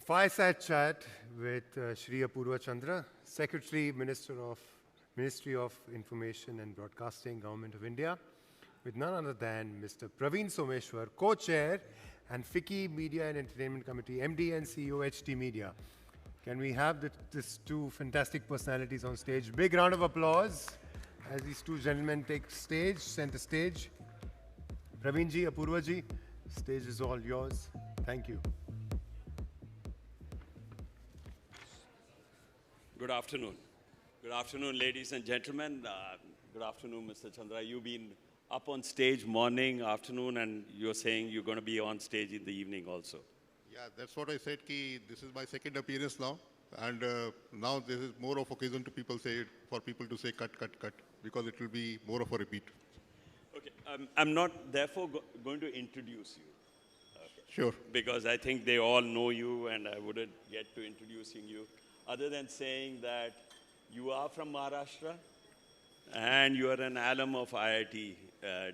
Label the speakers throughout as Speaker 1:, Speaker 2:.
Speaker 1: fireside chat with Shri Apurva Chandra, Secretary, Ministry of Information and Broadcasting, Government of India, with none other than Mr. Praveen Someshwar, Co-Chair and FICCI Media and Entertainment Committee, MD and CEO, HT Media. Can we have these two fantastic personalities on stage? Big round of applause as these two gentlemen take center stage. Praveen ji, Apurva ji, stage is all yours. Thank you.
Speaker 2: Good afternoon. Good afternoon, ladies and gentlemen. Good afternoon, Mr. Chandra. You've been up on stage morning, afternoon, and you're saying you're going to be on stage in the evening also.
Speaker 3: Yeah, that's what I said. This is my second appearance now. And now this is more of occasion for people to say cut, cut, cut, because it will be more of a repeat.
Speaker 2: Okay, I'm not therefore going to introduce you. Okay.
Speaker 3: Sure.
Speaker 2: Because I think they all know you and I wouldn't get to introducing you. Other than saying that you are from Maharashtra and you are an alum of IIT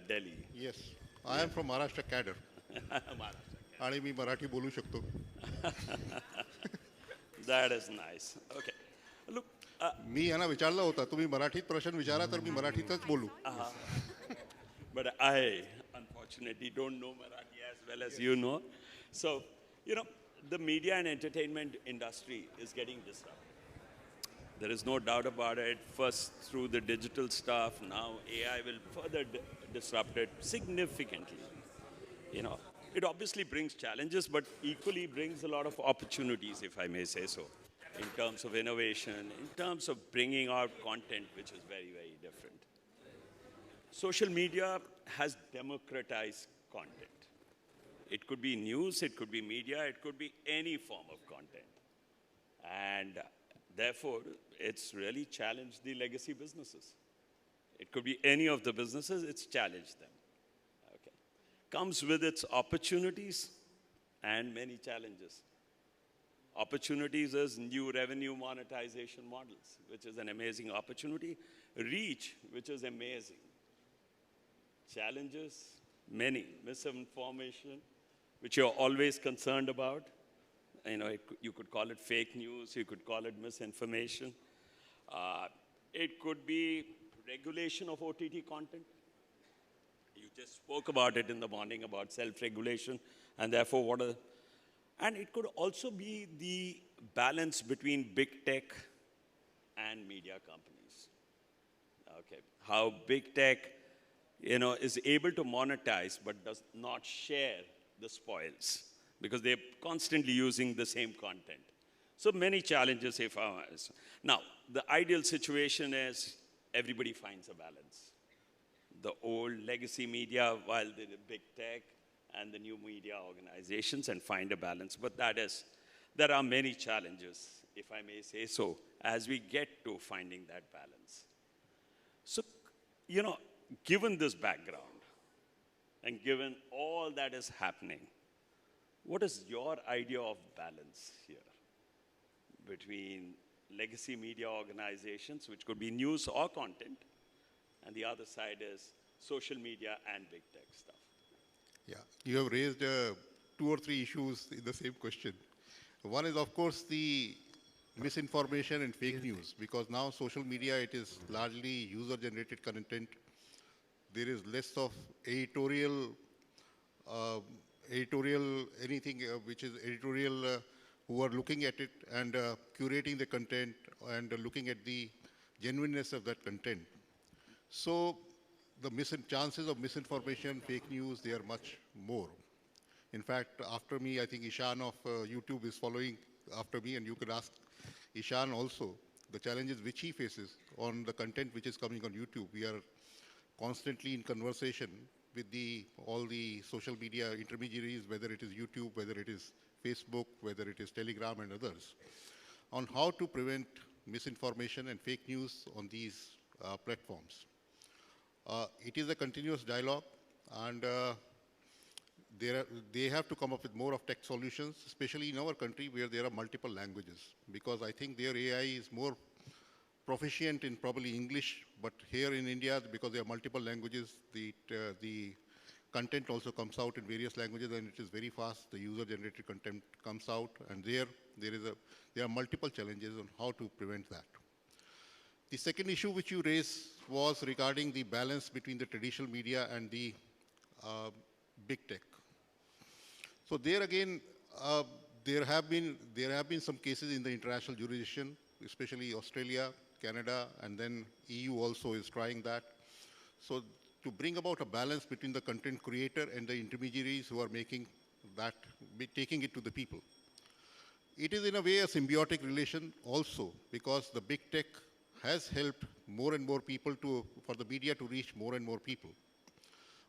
Speaker 2: Delhi.
Speaker 3: Yes, I am from Maharashtra cadre. आणि मी मराठी बोलू शकतो.
Speaker 2: That is nice. Okay. Look,
Speaker 3: मी यांना विचारलं होतं तुम्ही मराठीत प्रश्न विचारा तर मी मराठीतच बोलू.
Speaker 2: But I unfortunately don't know Marathi as well as you know. So, the media and entertainment industry is getting disrupted. There is no doubt about it. First through the digital stuff, now AI will further disrupt it significantly. It obviously brings challenges, but equally brings a lot of opportunities, if I may say so, in terms of innovation, in terms of bringing out content, which is very, very different. Social media has democratized content. It could be news, it could be media, it could be any form of content. And therefore, it's really challenged the legacy businesses. It could be any of the businesses, it's challenged them. Okay. Comes with its opportunities and many challenges. Opportunities is new revenue monetization models, which is an amazing opportunity. Reach, which is amazing. Challenges, many. Misinformation, which you're always concerned about. You could call it fake news, you could call it misinformation. It could be regulation of OTT content. You just spoke about it in the morning about self-regulation, and therefore and it could also be the balance between big tech and media companies. Okay, how big tech, is able to monetize but does not share the spoils because they're constantly using the same content. So many challenges Now, the ideal situation is everybody finds a balance. The old legacy media, while the big tech, and the new media organizations, and find a balance. But there are many challenges, if I may say so, as we get to finding that balance. So, given this background, and given all that is happening, what is your idea of balance here between legacy media organizations, which could be news or content, and the other side is social media and big tech stuff?
Speaker 3: Yeah, you have raised 2 or 3 issues in the same question. One is, of course, the misinformation and fake news, because now social media, it is largely user-generated content. There is less of editorial, anything which is editorial, who are looking at it and curating the content and looking at the genuineness of that content. So the chances of misinformation, fake news, they are much more. In fact, after me, I think Ishan of YouTube is following after me, and you could ask Ishan also the challenges which he faces on the content which is coming on YouTube. We are constantly in conversation with all the social media intermediaries, whether it is YouTube, whether it is Facebook, whether it is Telegram and others, on how to prevent misinformation and fake news on these platforms. It is a continuous dialogue, and they have to come up with more of tech solutions, especially in our country where there are multiple languages, because I think their AI is more proficient in probably English, but here in India, because there are multiple languages, the content also comes out in various languages, and it is very fast. The user-generated content comes out, and there are multiple challenges on how to prevent that. The second issue which you raised was regarding the balance between the traditional media and the big tech. So there again, there have been some cases in the international jurisdiction, especially Australia, Canada, and then EU also is trying that. So to bring about a balance between the content creator and the intermediaries who are making that, taking it to the people. It is in a way a symbiotic relation also, because the big tech has helped more and more people for the media to reach more and more people.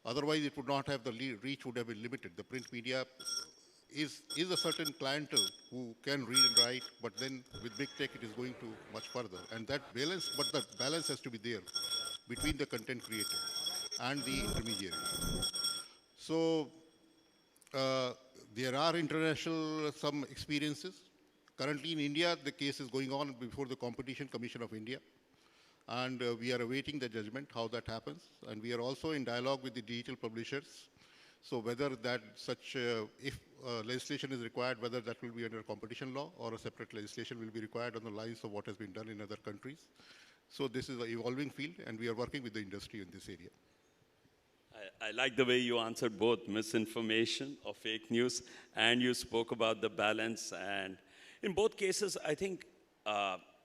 Speaker 3: Otherwise, it would not have the reach would have been limited. The print media is a certain clientele who can read and write, but then with big tech, it is going to much further. And that balance, but the balance has to be there between the content creator and the intermediary. So there are international some experiences. Currently in India, the case is going on before the Competition Commission of India. And we are awaiting the judgment, how that happens. And we are also in dialogue with the digital publishers. So whether that if legislation is required, whether that will be under competition law or a separate legislation will be required on the lines of what has been done in other countries. So this is an evolving field, and we are working with the industry in this area.
Speaker 2: I like the way you answered both misinformation or fake news, and you spoke about the balance. And in both cases, I think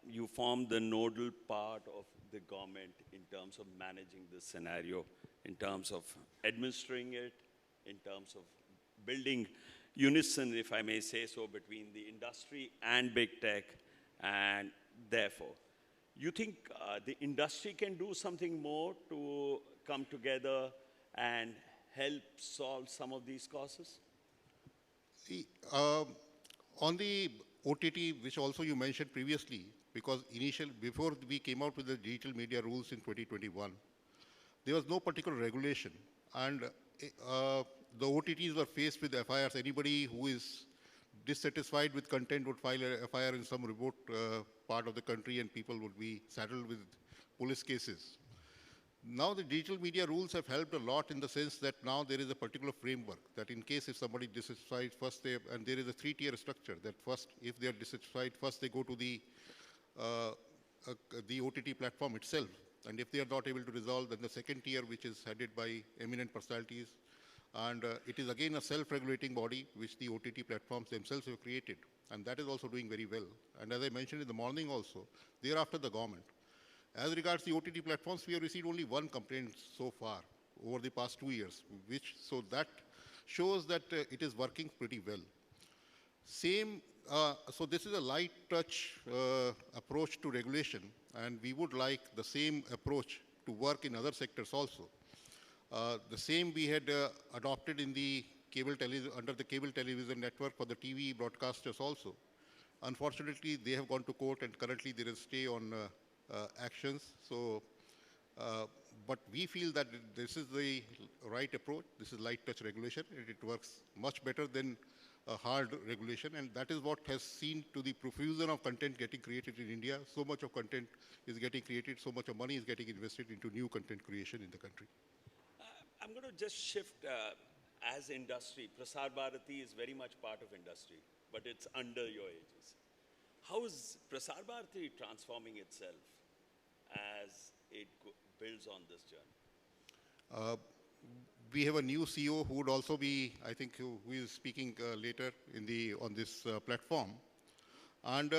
Speaker 2: you formed the nodal part of the government in terms of managing this scenario, in terms of administering it, in terms of building unison, if I may say so, between the industry and big tech. And therefore, you think the industry can do something more to come together and help solve some of these causes?
Speaker 3: See, on the OTT, which also you mentioned previously, because before we came out with the digital media rules in 2021, there was no particular regulation. And the OTTs were faced with FIRs. Anybody who is dissatisfied with content would file a FIR in some remote part of the country, and people would be saddled with police cases. Now the digital media rules have helped a lot in the sense that now there is a particular framework that in case if somebody is dissatisfied, and there is a 3-tier structure that first, if they are dissatisfied, first they go to the OTT platform itself. And if they are not able to resolve, then the second tier, which is headed by eminent personalities. And it is again a self-regulating body, which the OTT platforms themselves have created. And that is also doing very well. And as I mentioned in the morning also, thereafter the government. As regards the OTT platforms, we have received only one complaint so far over the past 2 years, so that shows that it is working pretty well. So this is a light touch approach to regulation, and we would like the same approach to work in other sectors also. The same we had adopted in the under the cable television network for the TV broadcasters also. Unfortunately, they have gone to court, and currently there is stay on actions. So, but we feel that this is the right approach. This is light touch regulation, and it works much better than a hard regulation, and that is what has seen to the profusion of content getting created in India. So much of content is getting created, so much of money is getting invested into new content creation in the country.
Speaker 2: I'm going to just shift as industry. Prasar Bharati is very much part of industry, but it's under your aegis. How is Prasar Bharati transforming itself as it builds on this journey?
Speaker 3: We have a new CEO who would also be, I think, who is speaking later on this platform. And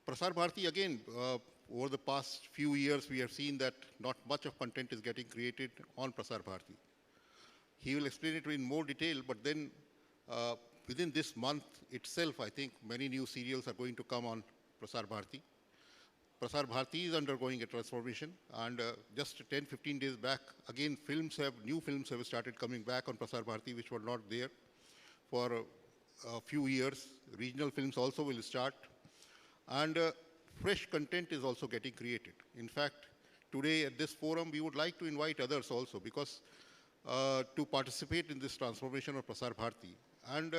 Speaker 3: Prasar Bharati, again, over the past few years, we have seen that not much of content is getting created on Prasar Bharati. He will explain it in more detail, but then within this month itself, I think many new serials are going to come on Prasar Bharati. Prasar Bharati is undergoing a transformation, and just 10-15 days back, again, new films have started coming back on Prasar Bharati, which were not there for a few years. Regional films also will start, and fresh content is also getting created. In fact, today at this forum, we would like to invite others also, because to participate in this transformation of Prasar Bharati, and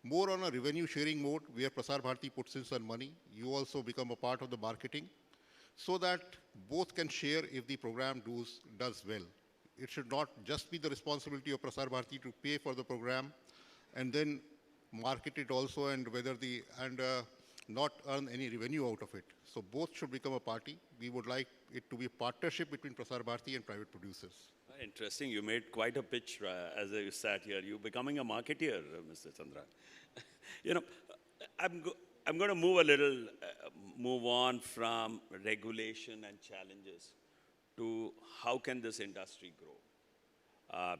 Speaker 3: more on a revenue sharing mode where Prasar Bharati puts in some money. You also become a part of the marketing so that both can share if the program does well. it should not just be the responsibility of Prasar Bharati to pay for the program and then market it also and not earn any revenue out of it. So both should become a party. We would like it to be a partnership between Prasar Bharati and private producers.
Speaker 2: Interesting. You made quite a pitch as you sat here. You're becoming a marketeer, Mr. Chandra. You know, I'm going to move a little, move on from regulation and challenges to how can this industry grow.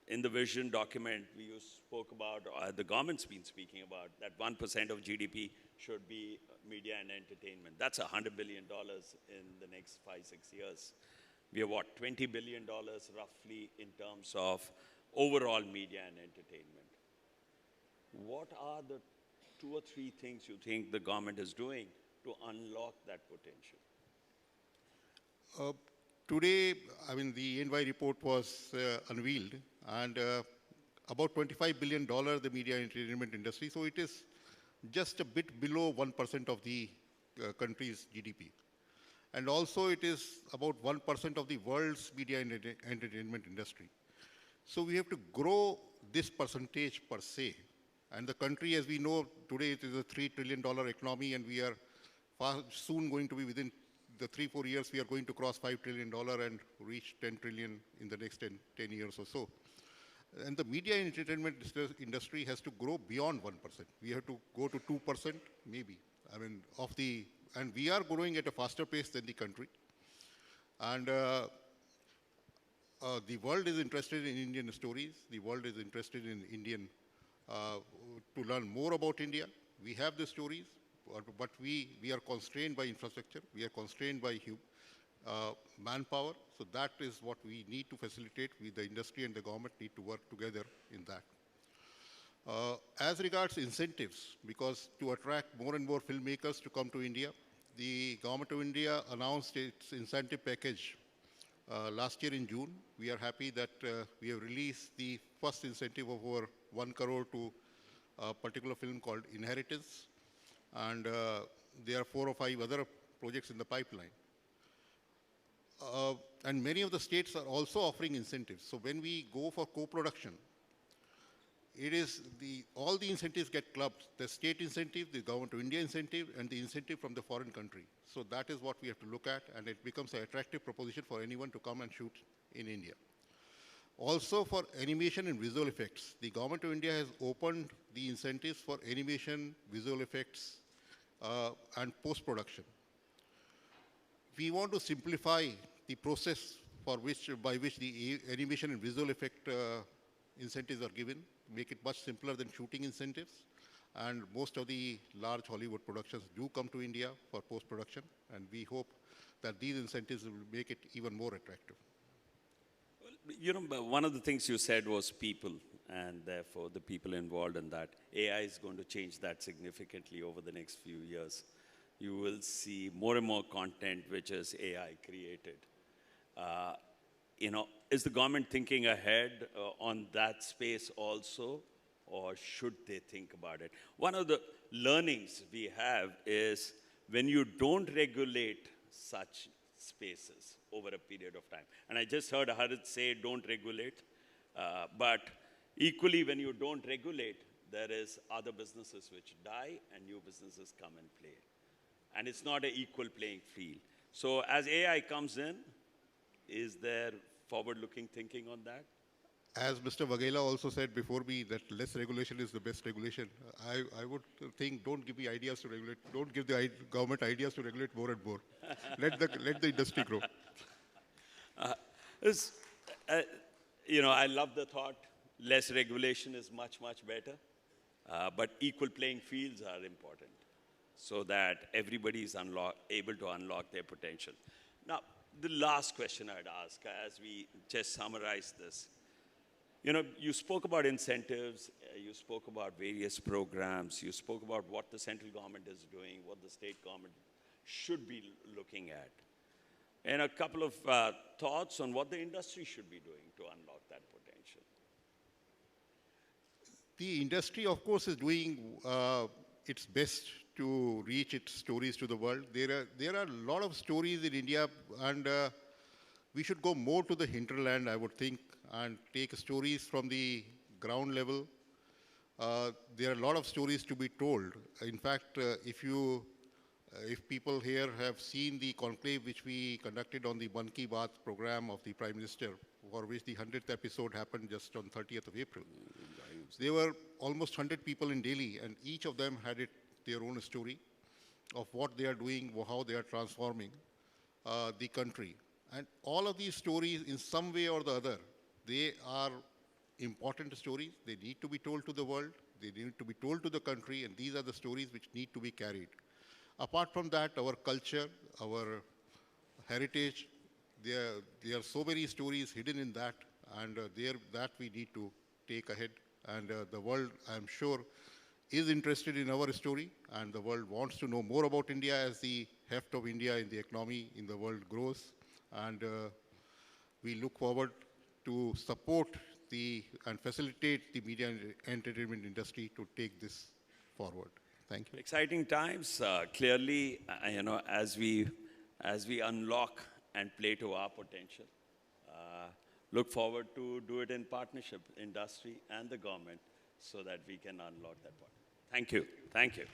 Speaker 2: In the vision document, we spoke about, the government's been speaking about, that 1% of GDP should be media and entertainment. That's $100 billion in the next 5-6 years. We have what, $20 billion roughly in terms of overall media and entertainment. What are the 2 or 3 things you think the government is doing to unlock that potential?
Speaker 3: Today, I mean, the EY report was unveiled, and about $25 billion the media and entertainment industry, so it is just a bit below 1% of the country's GDP. And also it is about 1% of the world's media and entertainment industry. So we have to grow this percentage per se. And the country, as we know, today it is a $3 trillion economy, and we are soon going to be within the 3-4 years, we are going to cross $5 trillion and reach 10 trillion in the next 10 years or so. And the media and entertainment industry has to grow beyond 1%. We have to go to 2%, maybe. I mean, and we are growing at a faster pace than the country. And the world is interested in Indian stories. The world is interested in to learn more about India. We have the stories, but we are constrained by infrastructure. We are constrained by manpower. So that is what we need to facilitate. The industry and the government need to work together in that. As regards incentives, because to attract more and more filmmakers to come to India, the government of India announced its incentive package last year in June. We are happy that we have released the first incentive of over 1 crore to a particular film called Inheritance. And there are 4 or 5 other projects in the pipeline. And many of the states are also offering incentives. So when we go for co-production, it is all the incentives get clubbed. The state incentive, the government of India incentive, and the incentive from the foreign country. So that is what we have to look at, and it becomes an attractive proposition for anyone to come and shoot in India. Also for animation and visual effects, the government of India has opened the incentives for animation, visual effects, and post-production. We want to simplify the process by which the animation and visual effect incentives are given, make it much simpler than shooting incentives. And most of the large Hollywood productions do come to India for post-production, and we hope that these incentives will make it even more attractive.
Speaker 2: Well, you know, one of the things you said was people, and therefore the people involved in that. AI is going to change that significantly over the next few years. You will see more and more content which is AI created. You know, is the government thinking ahead on that space also, or should they think about it? One of the learnings we have is when you don't regulate such spaces over a period of time. And I just heard Harit say don't regulate, but equally when you don't regulate, there is other businesses which die and new businesses come and play. And it's not an equal playing field. So as AI comes in, is there forward-looking thinking on that?
Speaker 3: As Mr. Vaghela also said before me, that less regulation is the best regulation. I would think don't give me ideas to regulate. Don't give the government ideas to regulate more and more. Let the industry grow.
Speaker 2: You know, I love the thought. Less regulation is much, much better. But equal playing fields are important so that everybody is able to unlock their potential. Now, the last question I'd ask as we just summarize this. You know, you spoke about incentives, you spoke about various programs, you spoke about what the central government is doing, what the state government should be looking at, and a couple of thoughts on what the industry should be doing to unlock that potential.
Speaker 3: The industry, of course, is doing its best to reach its stories to the world. There are a lot of stories in India, and We should go more to the hinterland, I would think, and take stories from the ground level. There are a lot of stories to be told. In fact, if people here have seen the conclave which we conducted on the Ban Ki Baat program of the Prime Minister, for which the 100th episode happened just on 30th of April. There were almost 100 people in Delhi, and each of them had their own story of what they are doing, how they are transforming the country. And all of these stories, in some way or the other, they are important stories. They need to be told to the world. They need to be told to the country, and these are the stories which need to be carried. Apart from that, our culture, our heritage, there are so many stories hidden in that, and that we need to take ahead. And the world, I'm sure, is interested in our story, and the world wants to know more about India as the heft of India in the economy in the world grows. And we look forward to support and facilitate the media and entertainment industry to take this forward. Thank you.
Speaker 2: Exciting times. Clearly, as we unlock and play to our potential, look forward to do it in partnership, industry and the government, so that we can unlock that potential. Thank you. Thank you.